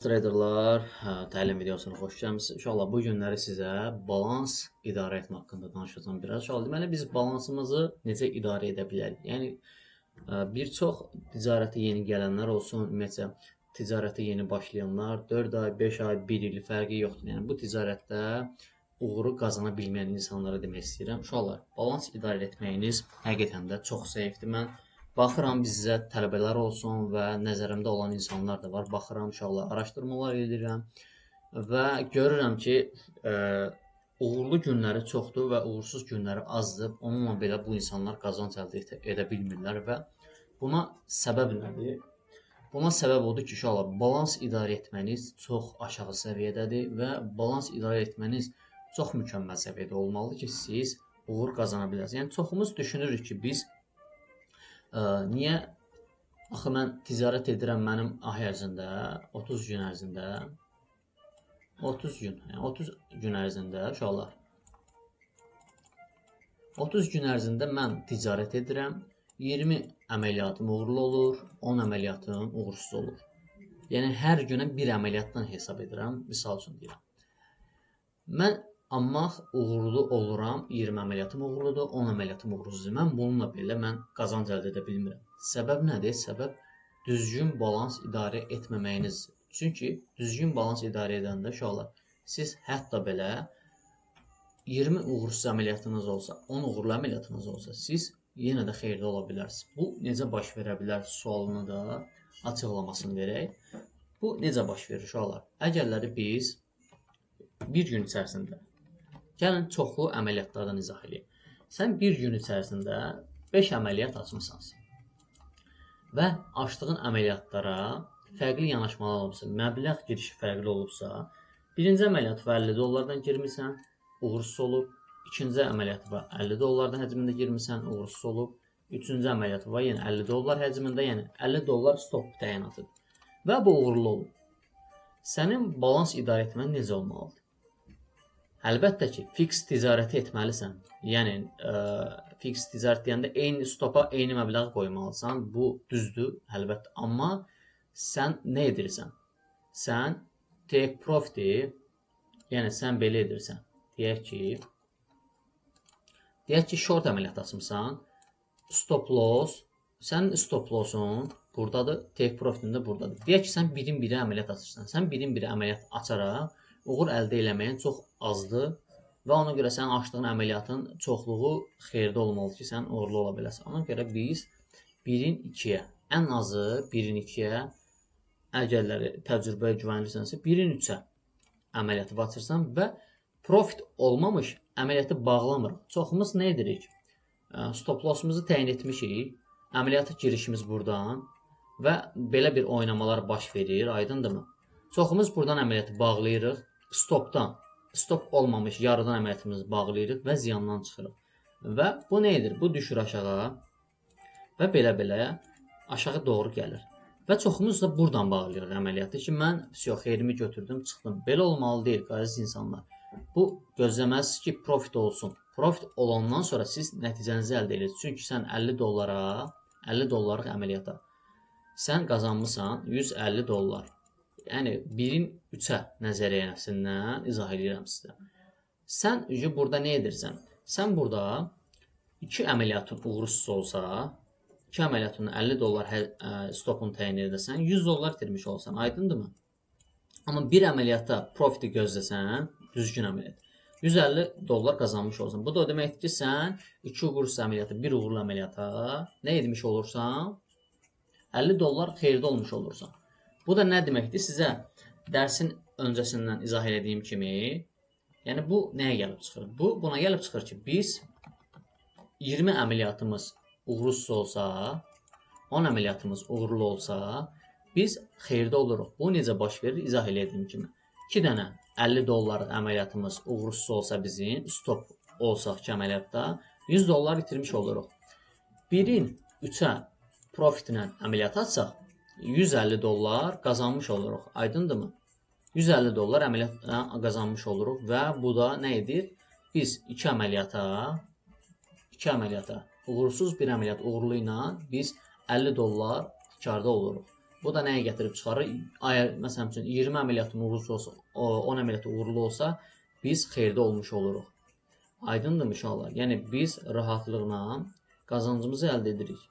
Traderlar, təlim videosuna xoş gəlmisiniz. İnşallah bu günləri sizə balans idarə etmə haqqında danışacağam biraz. İnşallah deməli biz balansımızı necə idarə edə bilərik? Yəni bir çox ticarətə yeni gələnlər olsun, ümumiyyətcə ticarətə yeni başlayanlar 4 ay, 5 ay, 1 il fərqi yoxdur. Yəni bu ticarətdə uğuru qazana bilməyən insanlara demək istəyirəm. Uşaqlar, balans idarə etməyiniz həqiqətən də çox zəifdir. Mən baxıram bizə tələbələr olsun və nəzərimdə olan insanlar da var. Baxıram uşaqlar, araşdırmalar edirəm və görürəm ki, uğurlu günləri çoxdur və uğursuz günləri azdır. Onunla belə bu insanlar qazanc əldə edə bilmirlər və buna səbəb nədir? Buna səbəb odur ki, uşaqlar, balans idarə etməniz çox aşağı səviyyədədir və balans idarə etməniz çox mükəmməl səviyyədə olmalıdır ki, siz uğur qazana biləsiniz. Yəni çoxumuz düşünürük ki, biz niyə? Axı mən ticarət edirəm mənim ay ərzində, 30 gün ərzində, 30 gün ərzində uşaqlar, 30 gün ərzində mən ticarət edirəm, 20 əməliyyatım uğurlu olur, 10 əməliyyatım uğursuz olur. Yəni hər günə bir əməliyyatdan hesab edirəm, misal üçün deyirəm. Mən amma uğurlu oluram, 20 əməliyyatım uğurludur, 10 əməliyyatım uğursuzdur. Mən bununla belə qazanc əldə edə bilmirəm. Səbəb nədir? Səbəb düzgün balans idarə etməməyinizdir. Çünki düzgün balans idarə edəndə uşaqlar, siz hətta belə 20 uğursuz əməliyyatınız olsa, 10 uğurlu əməliyyatınız olsa, siz yenə də xeyirli ola bilərsiniz. Bu necə baş verə bilər sualını da açıqlamasını verək. Bu necə baş verir uşaqlar? Əgərləri biz bir gün içərisində gəlin çoxlu əməliyyatlardan izah edeyim. Sən bir gün içərisində 5 əməliyyat açmısan və açdığın əməliyyatlara fərqli yanaşmalar olubsa, məbləğ girişi fərqli olubsa, birinci əməliyyat var 50 dollardan girmirsən, uğursuz olub. İkinci əməliyyat var 50 dollardan həcmində girmirsən, uğursuz olub. Üçüncü əməliyyat var yenə 50 dollar həcmində, yəni 50 dollar stop təyinatıdır və bu uğurlu olub. Sənin balans idarə etmən necə olmalıdır? Əlbəttə ki, fiks ticarəti etməlisən. Yəni, fiks ticarət deyəndə eyni stopa eyni məbləğ qoymalısan. Bu düzdür, əlbəttə. Amma sən nə edirsən? Sən take profit, yəni sən belə edirsən. Deyək ki, short əməliyyat açmısan, stop loss, sənin stop lossun buradadır, take profit'in də buradadır. Deyək ki, sən birin biri əməliyyat açırsan. Sən birin biri əməliyyat açaraq uğur əldə eləməyin çox azdır və ona görə sənin açdığın əməliyyatın çoxluğu xeyirdə olmalıdır ki, sən uğurlu ola biləsən. Ona görə biz 1-in 2-yə, ən azı 1-in 2-yə, əgərləri təcrübəyə güvənlirsənsə, 1-in 3-ə əməliyyatı açırsan və profit olmamış əməliyyatı bağlamırıq. Çoxumuz nə edirik? Stop lossumuzu təyin etmişik, əməliyyata girişimiz buradan və belə bir oynamalar baş verir, aydındırmı? Çoxumuz buradan əməliyyatı bağlayırıq, stop olmamış yarıdan əməliyyatımızı bağlayırıq və ziyandan çıxırıq. Və bu nə edir? Bu düşür aşağı və belə aşağı doğru gəlir. Və çoxumuz da buradan bağlayırıq əməliyyatı ki, mən xeyrimi götürdüm, çıxdım. Belə olmalı deyil, əziz insanlar. Bu gözləməlisiniz ki, profit olsun. Profit olandan sonra siz nəticənizi əldə edirsiniz. Çünki sən 50 dollarlıq əməliyyata sən qazanmısan 150 dollar. Yəni 1-in 3-ə nəzəriyyəsindən izah edirəm sizə. Sən burada nə edirsən? Sən burada 2 əməliyyatın uğursuz olsa, 2 əməliyyatın 50 dollar stopunu təyin edəsən, 100 dollar itirmiş olsan, aydındırmı? Amma bir əməliyyata profiti gözləsən, düzgün əməliyyat, 150 dollar qazanmış olsan. Bu da o deməkdir ki, sən 2 uğursuz əməliyyata, 1 uğurlu əməliyyata nə etmiş olursan? 50 dollar xeyirdə olmuş olursan. Bu da nə deməkdir? Sizə dərsin öncəsindən izah etdiyim kimi, yəni bu nəyə gəlib çıxır? Bu, buna gəlib çıxır ki, biz 20 əməliyyatımız uğursuz olsa, 10 əməliyyatımız uğurlu olsa, biz xeyirdə oluruq. Bu necə baş verir? İzah etdiyim kimi. 2 dənə 50 dollarlıq əməliyyatımız uğursuz olsa bizim, stop olsaq ki əməliyyatda, 100 dollar itirmiş oluruq. 1-in 3-ə profitlə əməliyyat açsaq, 150 dollar qazanmış oluruq. Aydındırmı? 150 dollar əməliyyat qazanmış oluruq və bu da nə edir? Biz 2 əməliyyata, uğursuz bir əməliyyat uğurlu ilə biz 50 dollar karda oluruq. Bu da nəyə gətirib çıxarır? Məsələn üçün 20 əməliyyatın uğurlu olsa, 10 əməliyyat uğurlu olsa, biz xeyirdə olmuş oluruq. Aydındır uşaqlar. Yəni biz rahatlıqla qazancımızı əldə edirik.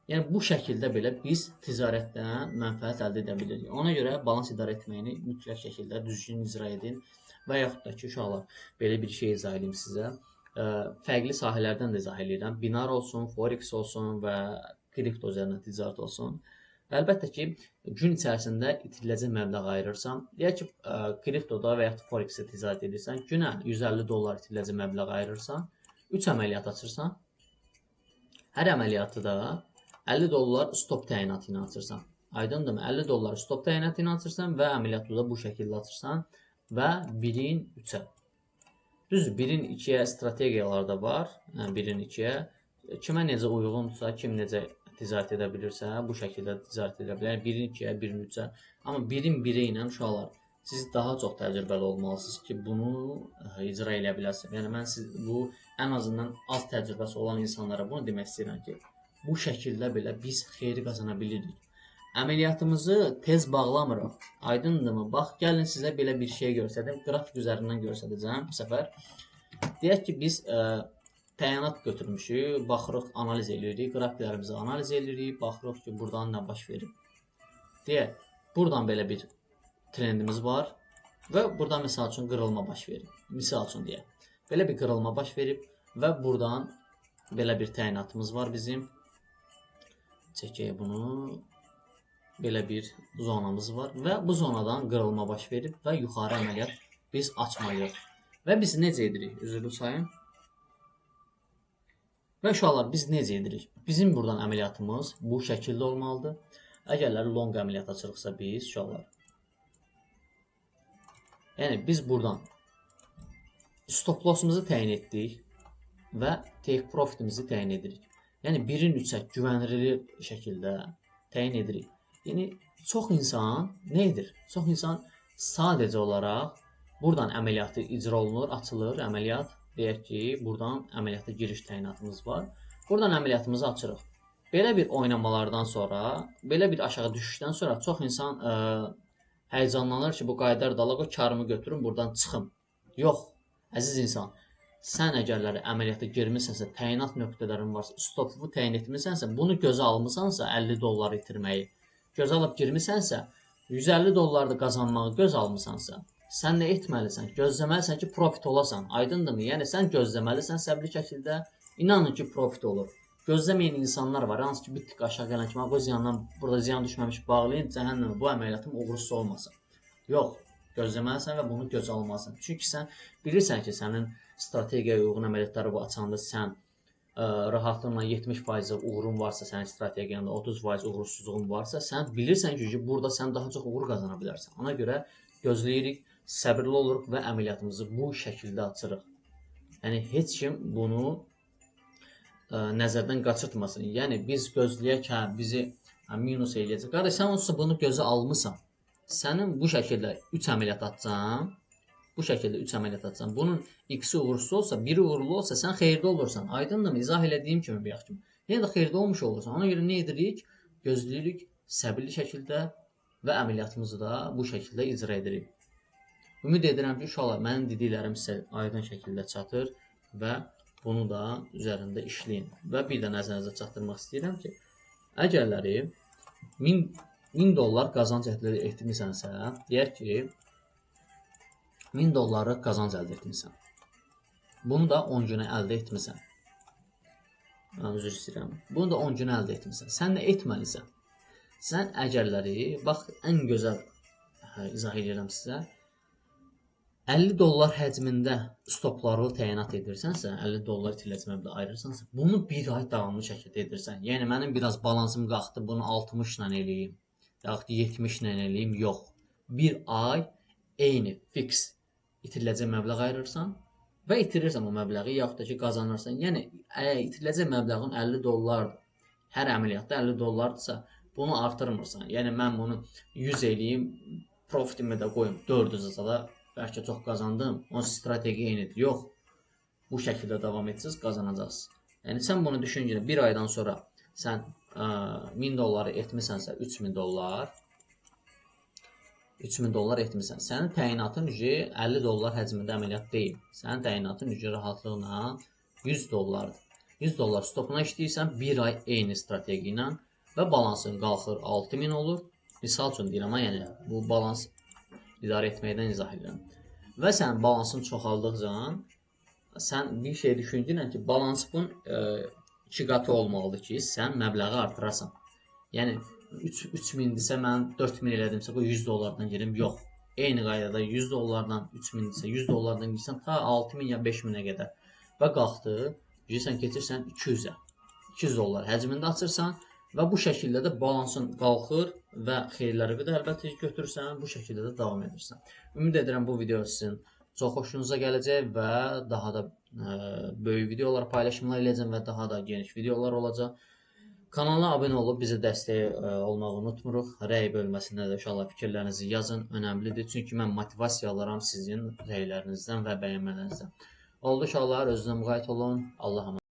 Yəni bu şəkildə belə biz ticarətdən mənfəət əldə edə bilirik. Ona görə balans idarə etməyini mütləq şəkildə düzgün icra edin və yaxud da ki, uşaqlar, belə bir şey izah edeyim sizə. Fərqli sahələrdən də izah edirəm. Binar olsun, forex olsun və kripto üzərindən ticarət olsun. Əlbəttə ki, gün içərisində itiriləcək məbləğ ayırırsan. Deyək ki, kriptoda və yaxud forex-də ticarət edirsən, günə $150 itiriləcək məbləğ ayırırsan, 3 əməliyyat açırsan. Hər əməliyyatı da $50 stop təyinatı ilə açırsan. Aydındırmı? $50 stop təyinatı ilə açırsan və əməliyyatı da bu şəkildə açırsan və 1-in 3-ə. Düzdür, 1-in 2-yə strategiyalar da var. 1-in 2-yə. Kimə necə uyğundursa, kim necə ticarət edə bilirsə, bu şəkildə ticarət edə bilər. 1-in 2-yə, 1-in 3-ə. Amma 1-in 1-ə ilə uşaqlar, siz daha çox təcrübəli olmalısınız ki, bunu icra edə biləsiniz. Yəni mən bu ən azından az təcrübəsi olan insanlara bunu demək istəyirəm ki, bu şəkildə belə biz xeyri qazana bilirik. Əməliyyatımızı tez bağlamırıq. Aydındırmı? Bax, gəlin sizə belə bir şey göstərdim. Qrafik üzərindən göstərəcəm bu səfər. Deyək ki, biz təyinat götürmüşük, baxırıq, analiz edirik, qrafiklərimizi analiz edirik, baxırıq ki, buradan nə baş verir. Deyək, buradan belə bir trendimiz var və buradan misal üçün qırılma baş verir. Misal üçün deyək, belə bir qırılma baş verib və buradan belə bir təyinatımız var bizim. Çəkək bunu. Belə bir zonamız var və bu zonadan qırılma baş verib və yuxarı əməliyyat biz açmalıyıq. Və biz necə edirik? Üzrlü sayın. Və uşaqlar, biz necə edirik? Bizim buradan əməliyyatımız bu şəkildə olmalıdır. Əgərlər long əməliyyat açırıqsa biz, uşaqlar. Yəni, biz buradan stop lossumuzu təyin etdik və take profitimizi təyin edirik. Yəni, 1-in 3-ə güvənli şəkildə təyin edirik. Yəni, çox insan nə edir? Çox insan sadəcə olaraq buradan əməliyyatı icra olunur, açılır əməliyyat. Deyək ki, buradan əməliyyata giriş təyinatımız var. Buradan əməliyyatımızı açırıq. Belə bir oynamalardan sonra, belə bir aşağı düşüşdən sonra çox insan həyəcanlanır ki, bu qaydar dalaq o karımı götürüm, buradan çıxım. Yox, əziz insan, sən əgərləri əməliyyata girmisənsə, təyinat nöqtələrin varsa, stopu təyin etmisənsə, bunu gözə almısansa, $50 itirməyi, göz alıb girmisənsə, $150 da qazanmağı göz almısansa, sən nə etməlisən? Gözləməlisən ki, profit olasan. Aydındırmı? Yəni, sən gözləməlisən səbirli şəkildə. İnanın ki, profit olur. Gözləməyən insanlar var. Hansı ki, bir tık aşağı gələn kimi, bu ziyandan, burada ziyan düşməmiş bağlayın, cəhənnəmə, bu əməliyyatım uğursuz olmasın. Yox, gözləməlisən və bunu göz almalısın. Çünki sən bilirsən ki, sənin strategiyaya uyğun əməliyyatları bu açanda sən rahatlıqla 70% uğurun varsa, sənin strategiyanda 30% uğursuzluğun varsa, sən bilirsən ki, burada sən daha çox uğur qazana bilərsən. Ona görə gözləyirik, səbirli oluruq və əməliyyatımızı bu şəkildə açırıq. Yəni, heç kim bunu nəzərdən qaçırtmasın. Yəni, biz gözləyək, bizi minus eləyəcək. Qardaş, sən olsa bunu gözə almısan. Sənin bu şəkildə 3 əməliyyat atsan, bunun ikisi uğursuz olsa, biri uğurlu olsa, sən xeyirdə olursan. Aydındır mı? İzah elədiyim kimi bir yaxşı. Yəni də xeyirdə olmuş olursan. Ona görə nə edirik? Gözləyirik səbirli şəkildə və əməliyyatımızı da bu şəkildə icra edirik. Ümid edirəm ki, uşaqlar, mənim dediklərim sizə aydın şəkildə çatır və bunu da üzərində işləyin. Və bir də nəzərinizə çatdırmaq istəyirəm ki, əgərləri $1000 qazanc əldə etmisənsə, deyək ki, $1000 qazanc əldə etmirsən. Bunu da 10 günə əldə etmirsən. Üzr istəyirəm. Bunu da 10 günə əldə etmirsən. Sən nə etməlisən? Sən əgərləri, bax, ən gözəl izah edirəm sizə. $50 həcmində stopları təyinat edirsənsə, $50 itiləcək məbləğ ayırırsansa, bunu bir ay davamlı şəkildə edirsən. Yəni, mənim biraz balansım qalxdı, bunu 60 ilə eləyim, yaxud 70 ilə eləyim, yox. Bir ay eyni, fix itiriləcək məbləğ ayırırsan və itirirsən o məbləği, yaxud da ki, qazanırsan. Yəni, itiriləcək məbləğin $50-dır. Hər əməliyyatda $50-dırsa, bunu artırmırsan. Yəni, mən bunu 100 eləyim, profitimi də qoyum 400-ə da, bəlkə çox qazandım, onun strategiya eynidir. Yox, bu şəkildə davam etsiniz, qazanacaqsınız. Yəni, sən bunu düşüncə, bir aydan sonra sən 1000 dolları etmisənsə 3000 dollar 3000 dollar etmisən. Sənin təyinatın ücü 50 dollar həcmində əməliyyat deyil. Sənin təyinatın ücü rahatlıqla 100 dollardır. 100 dollar stopuna işləyirsən 1 ay eyni strategiya ilə və balansın qalxır 6000 olur. Misal üçün deyirəm, yəni bu balans idarə etməkdən izah edirəm. Və sən balansın çoxaldıqca sən bir şey düşündün ki, balansın 2 qatı olmalıdır ki, sən məbləği artırasan. Yəni 3000-dirsə mən 4000 elədimsə, bu 100 dollardan girim. Yox. Eyni qaydada 100 dollardan 3000-dirsə 100 dollardan girsən ta 6000 ya 5000-ə qədər. Və qalxdı, sən keçirsən 200-ə. 200 dollar həcmində açırsan və bu şəkildə də balansın qalxır və xeyirləri də əlbəttə götürürsən, bu şəkildə də davam edirsən. Ümid edirəm bu video sizin çox xoşunuza gələcək və daha da böyük videolar paylaşımlar eləyəcəm və daha da geniş videolar olacaq. Kanala abunə olub bizə dəstək olmağı unutmuruq. Rəy bölməsində də inşallah fikirlərinizi yazın. Önəmlidir. Çünki mən motivasiya alıram sizin rəylərinizdən və bəyənmələrinizdən. Oldu uşaqlar, özünüzə müğayət olun. Allah'a emanet olun.